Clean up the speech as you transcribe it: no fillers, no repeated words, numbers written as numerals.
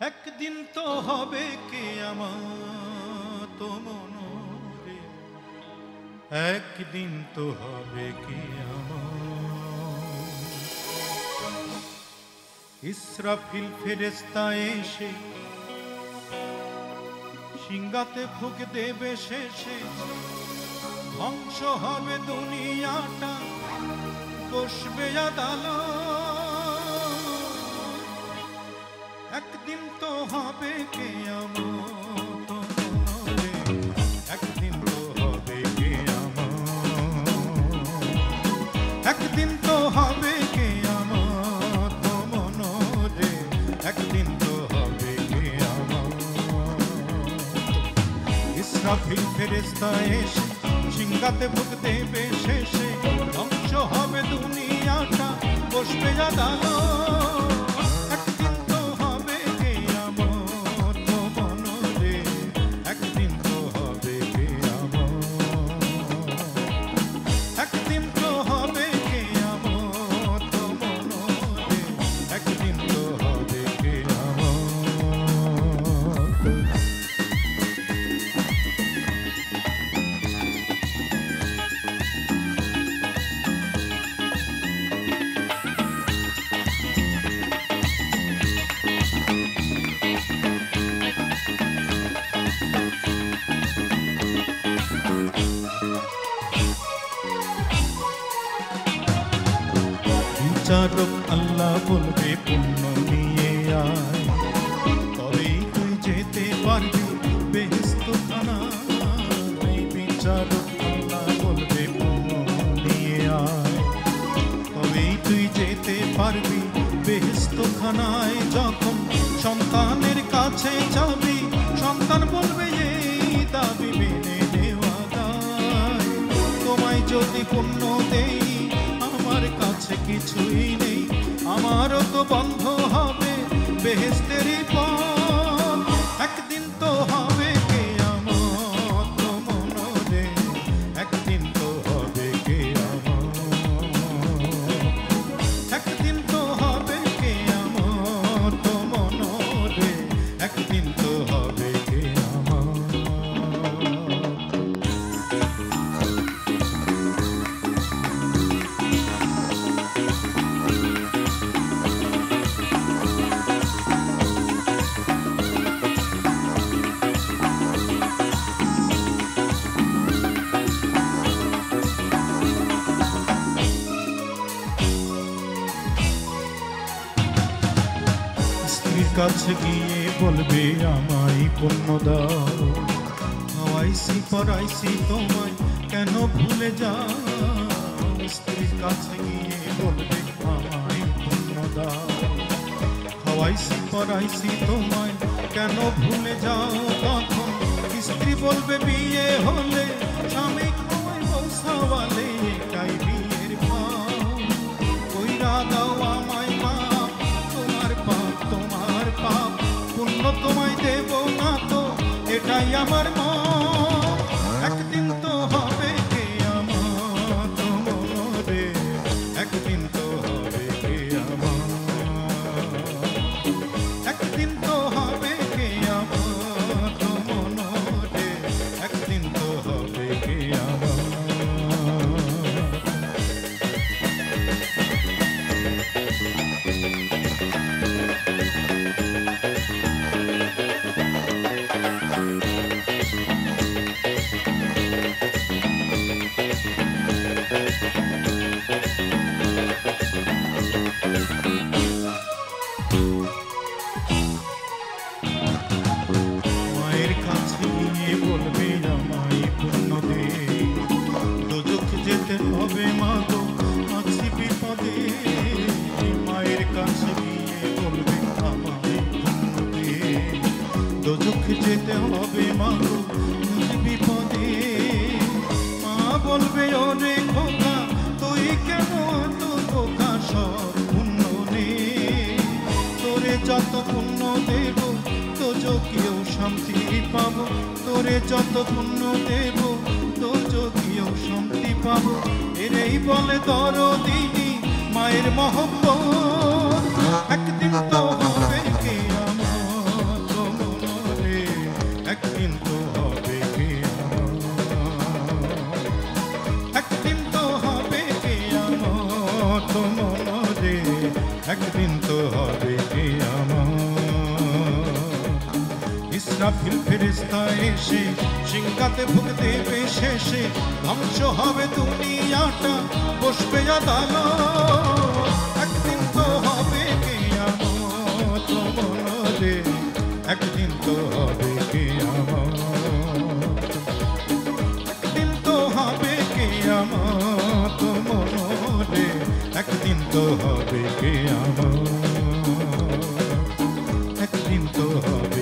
একদিন তো হবে কিয়ামত মনরে, একদিন তো হবে কিয়ামত। ইসরাফিল ফেরেশতা এসে সিংহাতে ফুঁক দেবে শেষে, ধ্বংস হবে দুনিয়াটা, বসবে আদালত। একদিন তো হবে কিয়ামত মনরে, একদিন তো হবে কিয়ামত, একদিন তো হবে কিয়ামত মনরে, একদিন তো হবে কিয়ামত। ইসরাফিল ফেরেশতা এসে সিংহাতে ফুঁক দেবে শেষে, ধ্বংস হবে দুনিয়াটা, বসবে আদালত। একদিন তো হবে কিয়ামত মনরে, একদিন তো হবে কিয়ামত, একদিন তো হবে কিয়ামত মনরে, একদিন তো হবে কিয়ামত। বিচারক আল্লাহ বলবে পুণ্য নিয়ে আয়, তবেই তুই যেতে পারবি বেহেশত খানায়। বিচারক আল্লাহ বলবে পুণ্য নিয়ে আয়, তবেই তুই যেতে পারবি বেহেশত খানায়। যখন সন্তানের কাছে যাবি, সন্তান বলবে এই দাবি মেনে নেওয়া দায়। তোমায় যদি পুণ্য দেই, আমার কাছে কিছুই নেই, আমারও তো বন্ধ হবে বেহেশতেরই পথ। একদিন তো হবে কিয়ামত মনরে, একদিন তো হবে কিয়ামত, একদিন তো হবে কিয়ামত মনরে, একদিন তো হবে কিয়ামত। স্ত্রীর কাছে গিয়ে বলবে আমায় পুণ্য দাও, খাওয়াইছি পড়াইছি তোমায় কেন ভুলে যাও। স্ত্রীর কাছে গিয়ে বলবে আমায় পুণ্য দাও, খাওয়াইছি পড়াইছি তোমায় কেন ভুলে যাও। তখন স্ত্রী বলবে বিয়ে হলে স্বামী খাওয়াই বসাওয়ালে, এটাই বিয়ের ভাব। কইরা দাও আমায় মাপ, তোমার পাপ তোমার পাপ, পুণ্য তোমায় দেব না তো, এটাই আমার মত। একদিন তো হবে কিয়ামত মনরে, একদিন তো হবে কিয়ামত, একদিন তো হবে কিয়ামত মনরে, একদিন তো হবে কিয়ামত। মায়ের কাছে গিয়ে বলবে আমায় পুণ্য দে, দোজখ যেতে হবে মা গো আছি বিপদে। মায়ের কাছে গিয়ে বলবে আমায় পুণ্য দে, দোজখ যেতে হবে মা গো আছি বিপদে। মা বলবে ওরে খোকা তুই কেন এত বোকা, সব পুণ্য নে, তোরে যত পুণ্য দেব দোজখেও শান্তি পাবো, তোরে যত পুণ্য দেব দোজখেও শান্তি পাবো। এরেই বলে দরদিনী মায়ের মহব্বত। একদিন তো হবে কিয়ামত তো হবে কিয়ামত। ইসরাফিল ফেরেশতা এসে সিংহাতে ফুঁক দেবে শেষে, ধ্বংস হবে দুনিয়াটা, বসবে আদালত। একদিন তো হবে কিয়ামত মনরে, একদিন তো হবে কিয়ামত, একদিন তো হবে কিয়ামত মনরে, একদিন তো হবে কিয়ামত, একদিন তো হবে